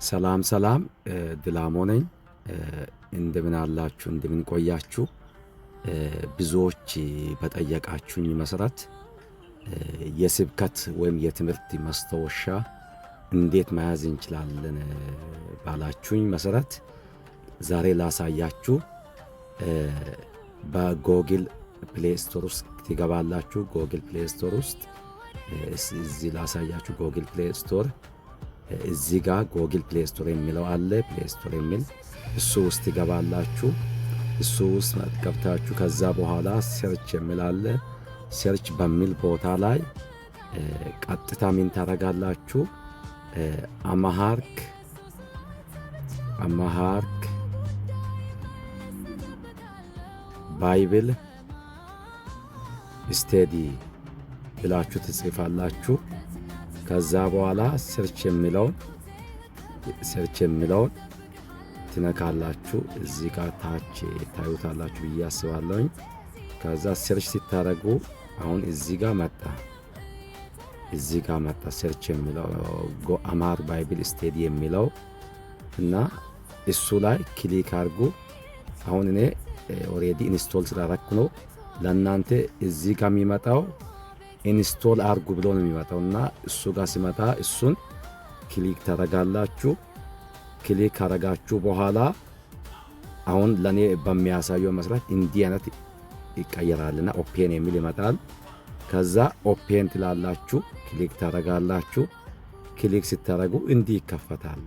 ሰላም ሰላም ድላሞ ነኝ። እንደምን አላችሁ እንደምን ቆያችሁ? ብዙዎች በጠየቃችሁኝ መሰረት የስብከት ወይም የትምህርት ማስታወሻ እንዴት መያዝ እንችላለን ባላችሁኝ መሰረት ዛሬ ላሳያችሁ። በጎግል ፕሌይ ስቶር ውስጥ ትገባላችሁ። ጎግል ፕሌይ ስቶር ውስጥ እዚህ ላሳያችሁ። ጎግል ፕሌይ ስቶር እዚህ ጋር ጎግል ፕሌይ ስቶር የሚለው አለ። ፕሌይ ስቶር የሚል እሱ ውስጥ ይገባላችሁ። እሱ ውስጥ ገብታችሁ ከዛ በኋላ ሰርች የሚል አለ። ሰርች በሚል ቦታ ላይ ቀጥታ ምን ታረጋላችሁ? አማሃርክ ባይብል ስቴዲ ብላችሁ ትጽፋላችሁ። ከዛ በኋላ ሰርች የሚለውን ትነካላችሁ። እዚህ ጋር ታች ታዩታላችሁ ብዬ አስባለሁኝ። ከዛ ሰርች ሲታረጉ አሁን እዚህ ጋር መጣ ሰርች የሚለው አማር ባይብል ስቴዲ የሚለው እና እሱ ላይ ክሊክ አድርጉ። አሁን እኔ ኦሬዲ ኢንስቶል ስላደረኩ ነው። ለእናንተ እዚህ ጋር የሚመጣው ኢንስቶል አርጉ ብሎ ነው የሚመጣውና እሱ ጋር ሲመጣ እሱን ክሊክ ታረጋላችሁ። ክሊክ ካረጋችሁ በኋላ አሁን ለኔ በሚያሳየው መሰረት እንዲህ አይነት ይቀየራልና ኦፔን የሚል ይመጣል። ከዛ ኦፔን ትላላችሁ፣ ክሊክ ታረጋላችሁ። ክሊክ ሲታረጉ እንዲህ ይከፈታል።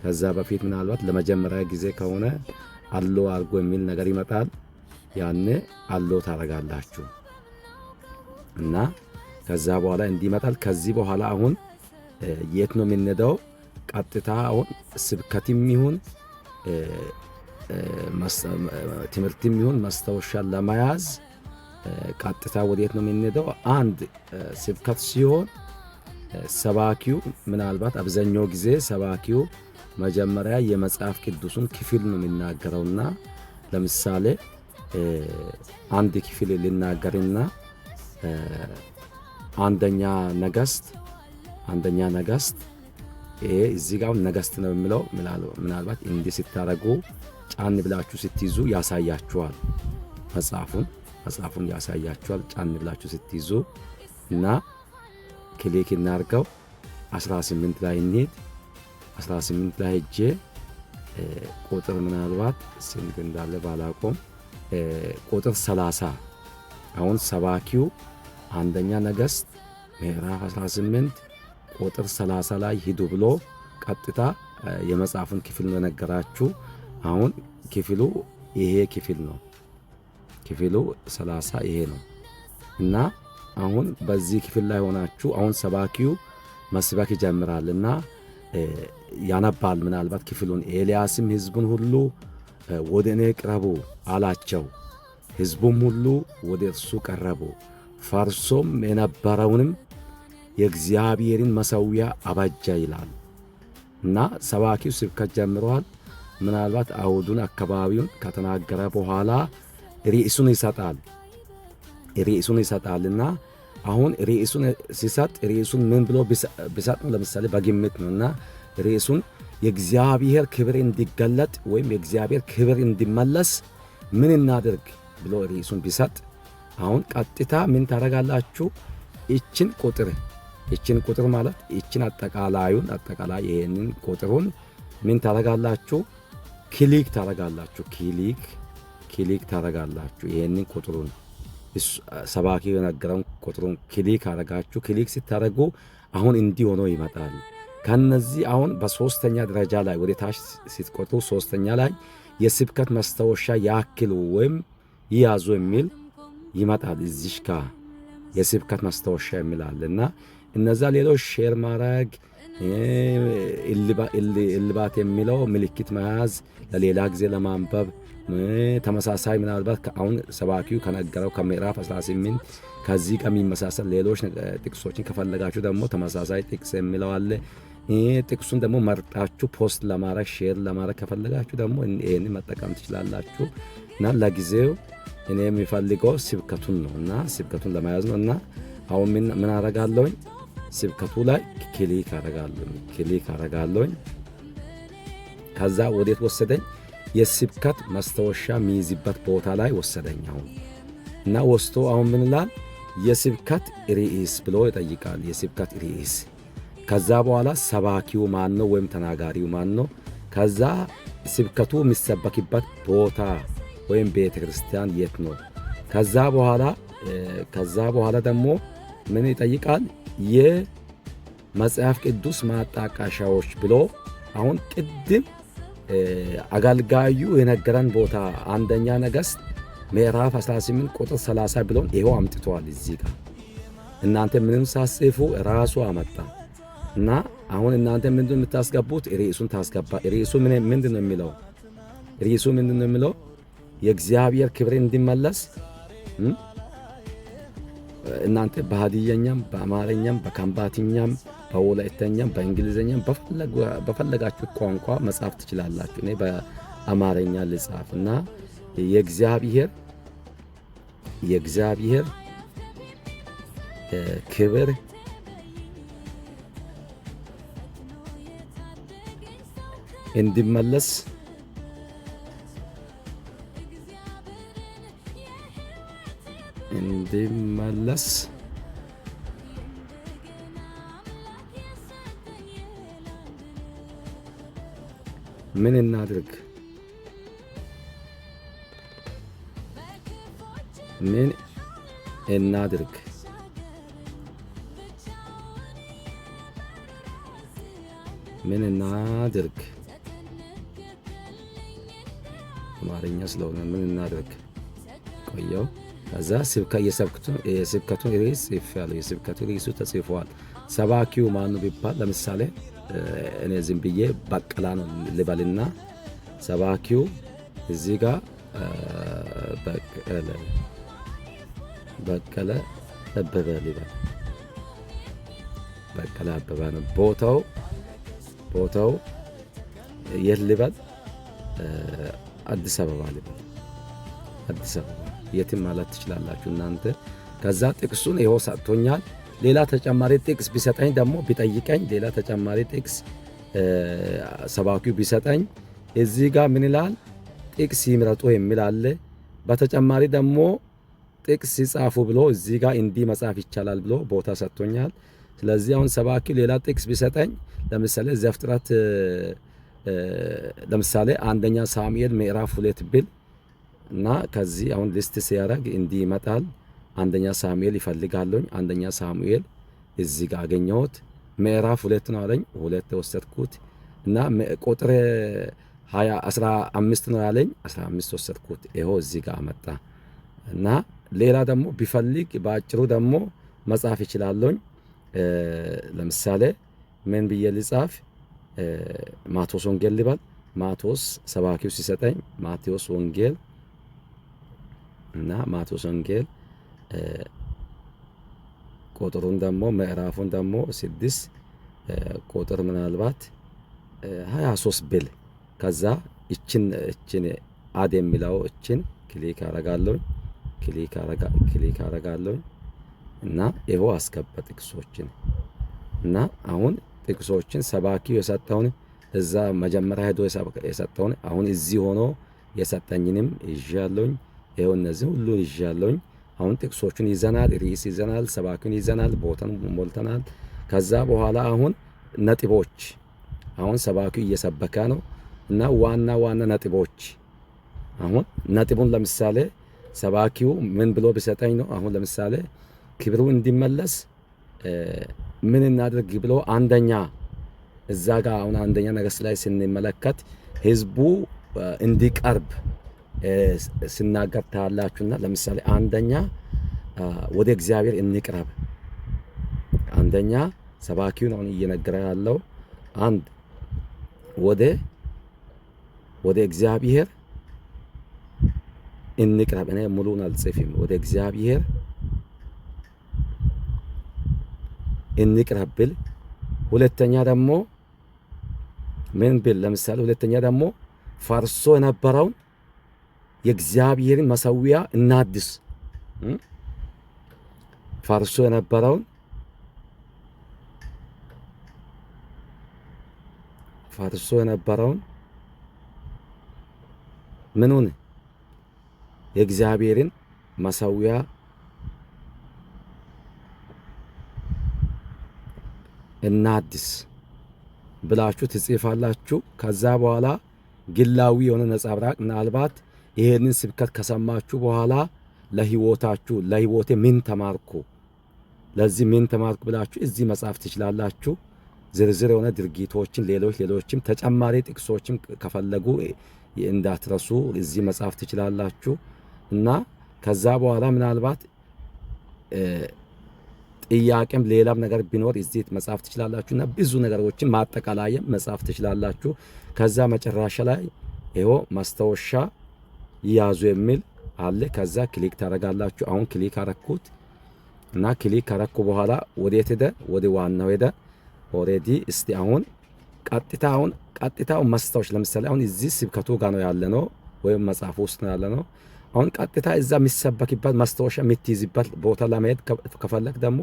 ከዛ በፊት ምናልባት ለመጀመሪያ ጊዜ ከሆነ አሎ አርጎ የሚል ነገር ይመጣል። ያኔ አሎ ታረጋላችሁ እና ከዛ በኋላ እንዲመጣል። ከዚህ በኋላ አሁን የት ነው የምንሄደው? ቀጥታ አሁን ስብከትም ይሁን ትምህርትም ይሁን ማስታወሻ ለመያዝ ቀጥታ ወዴት ነው የምንሄደው? አንድ ስብከት ሲሆን ሰባኪው ምናልባት አብዛኛው ጊዜ ሰባኪው መጀመሪያ የመጽሐፍ ቅዱስን ክፍል ነው የሚናገረውና ለምሳሌ አንድ ክፍል ሊናገርና አንደኛ ነገሥት ይሄ እዚህ ጋር ነገሥት ነው የሚለው ምናልባት እንዲህ ሲታረጉ ጫን ብላችሁ ስትይዙ ያሳያችኋል። መጽሐፉን ያሳያችኋል። ጫን ብላችሁ ስትይዙ እና ክሊክ እናርገው 18 ላይ እንሂድ። 18 ላይ ሄጄ ቁጥር ምናልባት ስንት እንዳለ ባላቆም ቁጥር 30 አሁን ሰባኪው አንደኛ ነገሥት ምዕራፍ 18 ቁጥር 30 ላይ ሂዱ ብሎ ቀጥታ የመጽሐፉን ክፍል ነው ነገራችሁ። አሁን ክፍሉ ይሄ ክፍል ነው። ክፍሉ 30 ይሄ ነው እና አሁን በዚህ ክፍል ላይ ሆናችሁ አሁን ሰባኪው መስበክ ይጀምራልና ያነባል። ምናልባት ክፍሉን ኤልያስም ሕዝቡን ሁሉ ወደ እኔ ቅረቡ አላቸው። ሕዝቡም ሁሉ ወደ እርሱ ቀረቡ። ፈርሶም የነበረውንም የእግዚአብሔርን መሠዊያ አበጀ ይላል እና ሰባኪው ስብከት ጀምሯል። ምናልባት አውዱን አካባቢውን ከተናገረ በኋላ ርዕሱን ይሰጣልና አሁን ርዕሱን ሲሰጥ ርዕሱን ምን ብሎ ቢሰጥ ነው? ለምሳሌ በግምት ነውና ርዕሱን የእግዚአብሔር ክብር እንዲገለጥ ወይም የእግዚአብሔር ክብር እንዲመለስ ምን እናድርግ ብሎ ርዕሱን ቢሰጥ አሁን ቀጥታ ምን ታረጋላችሁ? ይችን ቁጥር ማለት ይችን አጠቃላይ ይሄንን ቁጥሩን ምን ታረጋላችሁ? ክሊክ ታረጋላችሁ። ይሄንን ቁጥሩን ሰባኪ የነገረውን ቁጥሩን ክሊክ አረጋችሁ። ክሊክ ሲታረጉ አሁን እንዲህ ሆኖ ይመጣል። ከነዚህ አሁን በሶስተኛ ደረጃ ላይ ወደ ታች ሲትቆጥሩ ሶስተኛ ላይ የስብከት ማስታወሻ ያክሉ ወይም ይያዙ የሚል ይመጣል። እዚህ ጋር የስብከት ማስታወሻ የሚላልና እነዛ ሌሎች ሼር ማድረግ እልባት የሚለው ምልክት መያዝ ለሌላ ጊዜ ለማንበብ ተመሳሳይ ምናልባት አሁን ሰባኪው ከነገረው ከምዕራፍ 18 ከዚህ ከሚመሳሰል ሌሎች ጥቅሶችን ከፈለጋችሁ ደግሞ ተመሳሳይ ጥቅስ የሚለው አለ። ጥቅሱን ደግሞ መርጣችሁ ፖስት ለማድረግ ሼር ለማድረግ ከፈለጋችሁ ደግሞ ይሄን መጠቀም ትችላላችሁ እና ለጊዜው እኔ የሚፈልገው ስብከቱን ነው እና ስብከቱን ለመያዝ ነው እና አሁን ምን አረጋለሁኝ? ስብከቱ ላይ ክሊክ አረጋለሁኝ። ከዛ ወዴት ወሰደኝ? የስብከት ማስታወሻ የሚይዝበት ቦታ ላይ ወሰደኝ። አሁን እና ወስቶ አሁን ምን ይላል? የስብከት ርዕስ ብሎ ይጠይቃል። የስብከት ርዕስ። ከዛ በኋላ ሰባኪው ማን ነው ወይም ተናጋሪው ማን ነው? ከዛ ስብከቱ የሚሰበክበት ቦታ ወይም ቤተ ክርስቲያን የት ነው? ከዛ በኋላ ደግሞ ምን ይጠይቃል? የመጽሐፍ ቅዱስ ማጣቀሻዎች ብሎ አሁን ቅድም አገልጋዩ የነገረን ቦታ አንደኛ ነገሥት ምዕራፍ 18 ቁጥር 30 ብሎን ይሄው አምጥቷል። እዚህ ጋር እናንተ ምንም ሳጽፉ ራሱ አመጣ እና አሁን እናንተ ምንድን የምታስገቡት? ርዕሱን ታስገባ። ርዕሱ ምንድን ነው የሚለው? ርዕሱ ምንድን ነው የሚለው? የእግዚአብሔር ክብር እንዲመለስ እናንተ በሀዲየኛም በአማርኛም በከምባትኛም በወላይተኛም በእንግሊዝኛም በፈለጋችሁ ቋንቋ መጻፍ ትችላላችሁ። እኔ በአማርኛ ልጻፍ እና የእግዚአብሔር ክብር እንዲመለስ ምን እናድርግ? ምን እናድርግ? ምን እናድርግ? አማርኛ ስለሆነ ምን እናድርግ? ቆየው። ከዛ የስብከቱን ርዕስ ጽፌያለሁ። የስብከቱ ርዕሱ ተጽፏል። ሰባኪው ማኑ ቢባል ለምሳሌ እኔ ዝም ብዬ በቀላ ነው ልበልና ሰባኪው እዚህ ጋር በቀለ አበበ ልበል። በቀለ አበበ ነው። ቦታው የት ልበል? አዲስ አበባ ልበል። አዲስ አበባ የትም ማለት ትችላላችሁ እናንተ። ከዛ ጥቅሱን ይኸው ሰጥቶኛል። ሌላ ተጨማሪ ጥቅስ ቢሰጠኝ ደግሞ ቢጠይቀኝ ሌላ ተጨማሪ ጥቅስ ሰባኪው ቢሰጠኝ እዚህ ጋር ምን ይላል? ጥቅስ ይምረጡ የሚል አለ። በተጨማሪ ደግሞ ጥቅስ ይጻፉ ብሎ እዚህ ጋር እንዲህ መጻፍ ይቻላል ብሎ ቦታ ሰጥቶኛል። ስለዚህ አሁን ሰባኪው ሌላ ጥቅስ ቢሰጠኝ ለምሳሌ ዘፍጥረት ለምሳሌ አንደኛ ሳሙኤል ምዕራፍ 2 ብል እና ከዚህ አሁን ሊስት ሲያደርግ እንዲህ ይመጣል። አንደኛ ሳሙኤል ይፈልጋለኝ። አንደኛ ሳሙኤል እዚህ ጋር አገኘሁት። ምዕራፍ 2 ነው አለኝ። 2 ወሰድኩት እና ቁጥር 15 ነው ያለኝ። 15 ወሰድኩት። ይኸው እዚህ ጋር መጣ እና ሌላ ደግሞ ቢፈልግ በአጭሩ ደግሞ መጻፍ ይችላለኝ። ለምሳሌ ምን ብዬ ልጻፍ? ማቴዎስ ወንጌል ልበል። ማቴዎስ ሰባኪው ሲሰጠኝ ማቴዎስ ወንጌል እና ማቴዎስ ወንጌል ቁጥሩን ደግሞ ምዕራፉን ደግሞ 6 ቁጥር ምናልባት 23 ብል ከዛ እችን አድ የሚለው እችን ክሊክ አረጋለሁ እና ይኸው አስገባ ጥቅሶችን እና አሁን ጥቅሶችን ሰባኪው የሰጠውን እዛ መጀመሪያ ሄዶ የሰጠውን አሁን እዚህ ሆኖ የሰጠኝንም ይዣለሁኝ። ይኸው እነዚህ ሁሉ ይዣለሁኝ። አሁን ጥቅሶቹን ይዘናል፣ ርዕስ ይዘናል፣ ሰባኪውን ይዘናል፣ ቦታን ሞልተናል። ከዛ በኋላ አሁን ነጥቦች አሁን ሰባኪው እየሰበከ ነው እና ዋና ነጥቦች አሁን ነጥቡን ለምሳሌ ሰባኪው ምን ብሎ ቢሰጠኝ ነው? አሁን ለምሳሌ ክብሩ እንዲመለስ ምን እናድርግ ብሎ አንደኛ እዛ ጋር አሁን አንደኛ ነገሥት ላይ ስንመለከት ህዝቡ እንዲቀርብ ስናገር ታያላችሁና ለምሳሌ አንደኛ ወደ እግዚአብሔር እንቅረብ። አንደኛ ሰባኪውን አሁን እየነገረ ያለው አንድ ወደ እግዚአብሔር እንቅረብ። እኔ ሙሉን አልጽፍም። ወደ እግዚአብሔር እንቅረብ ብል ሁለተኛ ደግሞ ምን ብል? ለምሳሌ ሁለተኛ ደግሞ ፈርሶ የነበረውን የእግዚአብሔርን መሠዊያ እናድስ። ፈርሶ የነበረውን ምኑን የእግዚአብሔርን መሠዊያ እናድስ ብላችሁ ትጽፋላችሁ። ከዛ በኋላ ግላዊ የሆነ ነጸብራቅ ምናልባት ይሄንን ስብከት ከሰማችሁ በኋላ ለህይወቴ ምን ተማርኩ፣ ለዚህ ምን ተማርኩ ብላችሁ እዚህ መጻፍ ትችላላችሁ። ዝርዝር የሆነ ድርጊቶችን ሌሎችም ተጨማሪ ጥቅሶችም ከፈለጉ እንዳትረሱ እዚህ መጻፍ ትችላላችሁ። እና ከዛ በኋላ ምናልባት ጥያቄም ሌላም ነገር ቢኖር እዚህ መጻፍ ትችላላችሁ። እና ብዙ ነገሮችን ማጠቃለያም መጻፍ ትችላላችሁ። ከዛ መጨረሻ ላይ ይሄው ማስታወሻ ይያዙ የሚል አለ። ከዛ ክሊክ ታረጋላችሁ። አሁን ክሊክ አረኩት እና ክሊክ ካረኩ በኋላ ወዴት ሄደ? ወደ ዋናው ሄደ። ኦሬዲ እስቲ አሁን ቀጥታው ማስታወሻ ለምሳሌ አሁን እዚህ ስብከቱ ጋር ነው ያለ ነው ወይም መጽሐፍ ውስጥ ነው ያለ ነው። አሁን ቀጥታ እዛ የሚሰበክበት ማስታወሻ የምትይዝበት ቦታ ለማየት ከፈለክ ደግሞ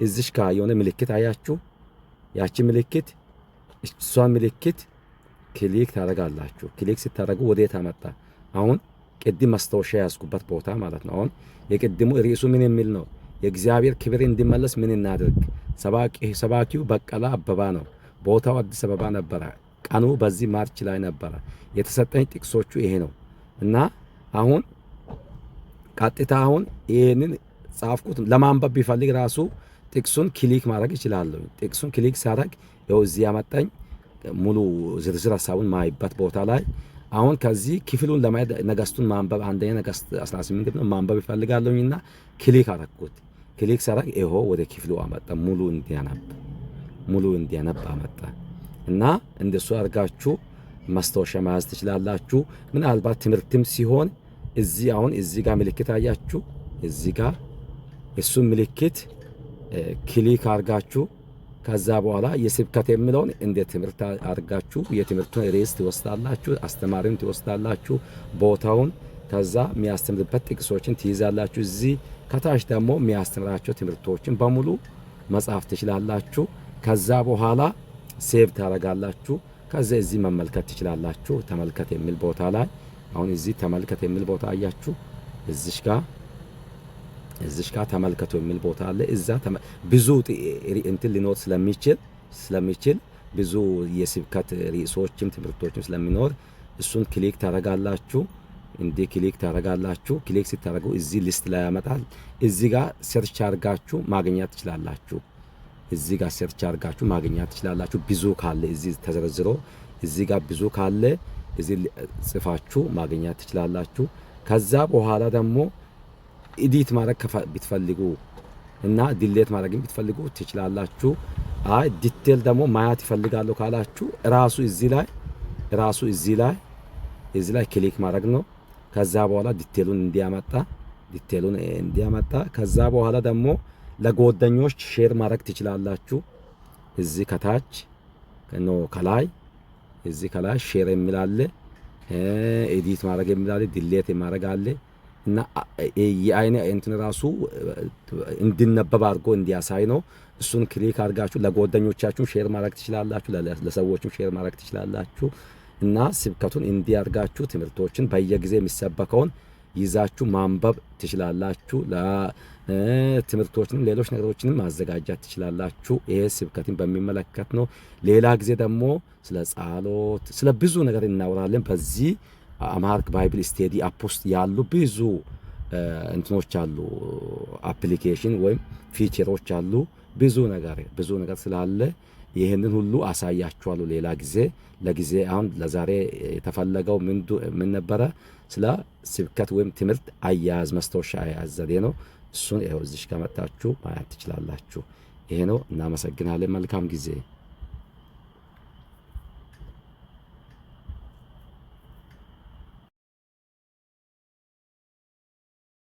እዚሽ ጋር የሆነ ምልክት አያችሁ። ያቺ ምልክት እሷን ምልክት ክሊክ ታረጋላችሁ። ክሊክ ስታረጉ ወዴት አመጣ? አሁን ቅድም ማስታወሻ ያዝኩበት ቦታ ማለት ነው። አሁን የቅድሙ ርዕሱ ምን የሚል ነው? የእግዚአብሔር ክብር እንዲመለስ ምን እናድርግ? ሰባኪው በቀለ አበባ ነው። ቦታው አዲስ አበባ ነበረ። ቀኑ በዚህ ማርች ላይ ነበረ። የተሰጠኝ ጥቅሶቹ ይሄ ነው እና አሁን ቀጥታ አሁን ይሄንን ጻፍኩት። ለማንበብ ቢፈልግ ራሱ ጥቅሱን ክሊክ ማድረግ ይችላል። ጥቅሱን ክሊክ ሳደርግ ያው እዚህ ያመጣኝ ሙሉ ዝርዝር ሐሳቡን ማይበት ቦታ ላይ አሁን ከዚህ ክፍሉን ለማየት ነገስቱን ማንበብ አንደኛ ነገስት 18 ነው ማንበብ ይፈልጋለሁና ክሊክ አደረኩት። ክሊክ ሳደርግ ይሄው ወደ ክፍሉ አመጣ። ሙሉ እንዲያነብ አመጣ እና እንደሱ አድርጋችሁ ማስታወሻ መያዝ ትችላላችሁ። ምናልባት ትምህርትም ሲሆን እዚህ አሁን እዚህ ጋር ምልክት አያችሁ። እዚህ ጋር እሱን ምልክት ክሊክ አድርጋችሁ ከዛ በኋላ የስብከት የሚለውን እንደ ትምህርት አድርጋችሁ የትምህርቱን ርዕስ ትወስዳላችሁ፣ አስተማሪውን ትወስዳላችሁ፣ ቦታውን ከዛ የሚያስተምርበት ጥቅሶችን ትይዛላችሁ። እዚህ ከታች ደግሞ የሚያስተምራቸው ትምህርቶችን በሙሉ መጻፍ ትችላላችሁ። ከዛ በኋላ ሴቭ ታረጋላችሁ። ከዛ እዚህ መመልከት ትችላላችሁ። ተመልከት የሚል ቦታ ላይ አሁን እዚህ ተመልከት የሚል ቦታ አያችሁ። እዚሽ ጋር ተመልከቱ የሚል ቦታ አለ። እዛ ብዙ እንትን ሊኖር ስለሚችል ብዙ የስብከት ርዕሶችም ትምህርቶችም ስለሚኖር እሱን ክሊክ ታረጋላችሁ። እንዲህ ክሊክ ታረጋላችሁ። ክሊክ ሲታረጉ እዚህ ሊስት ላይ ያመጣል። እዚህ ጋር ሰርች አድርጋችሁ ማግኘት ትችላላችሁ። እዚህ ጋር ሰርች አድርጋችሁ ማግኘት ትችላላችሁ። ብዙ ካለ እዚህ ተዘርዝሮ እዚህ ጋር ብዙ ካለ እዚህ ጽፋችሁ ማግኘት ትችላላችሁ። ከዛ በኋላ ደግሞ ኤዲት ማድረግ ብትፈልጉ እና ዲሌት ማድረግ ብትፈልጉ ትችላላችሁ። አይ ዲቴል ደግሞ ማየት ይፈልጋሉ ካላችሁ ራሱ እዚህ ላይ ክሊክ ማድረግ ነው። ከዛ በኋላ ዲቴሉን እንዲያመጣ ከዛ በኋላ ደግሞ ለጓደኞች ሼር ማድረግ ትችላላችሁ። እዚህ ከታች ከላይ ሼር የሚላለ ኤዲት ማድረግ የሚላለ ዲሌት ማድረግ አለ እና የአይነ እንትን ራሱ እንዲነበብ አድርጎ እንዲያሳይ ነው። እሱን ክሊክ አድርጋችሁ ለጓደኞቻችሁ ሼር ማድረግ ትችላላችሁ፣ ለሰዎችም ሼር ማድረግ ትችላላችሁ። እና ስብከቱን እንዲያርጋችሁ ትምህርቶችን በየጊዜ የሚሰበከውን ይዛችሁ ማንበብ ትችላላችሁ። ለትምህርቶችንም ሌሎች ነገሮችንም ማዘጋጃት ትችላላችሁ። ይሄ ስብከትን በሚመለከት ነው። ሌላ ጊዜ ደግሞ ስለ ጸሎት፣ ስለ ብዙ ነገር እናወራለን። በዚህ አማርክ ባይብል ስቴዲ አፕ ውስጥ ያሉ ብዙ እንትኖች አሉ፣ አፕሊኬሽን ወይም ፊቸሮች አሉ። ብዙ ነገር ስላለ ይህንን ሁሉ አሳያችኋለሁ ሌላ ጊዜ። ለጊዜ አሁን ለዛሬ የተፈለገው ምን ነበረ? ስለ ስብከት ወይም ትምህርት አያያዝ ማስታወሻ አያያዝ ዘዴ ነው። እሱን ይኸው እዚህ ጋር መጣችሁ ማየት ትችላላችሁ። ይሄ ነው። እናመሰግናለን። መልካም ጊዜ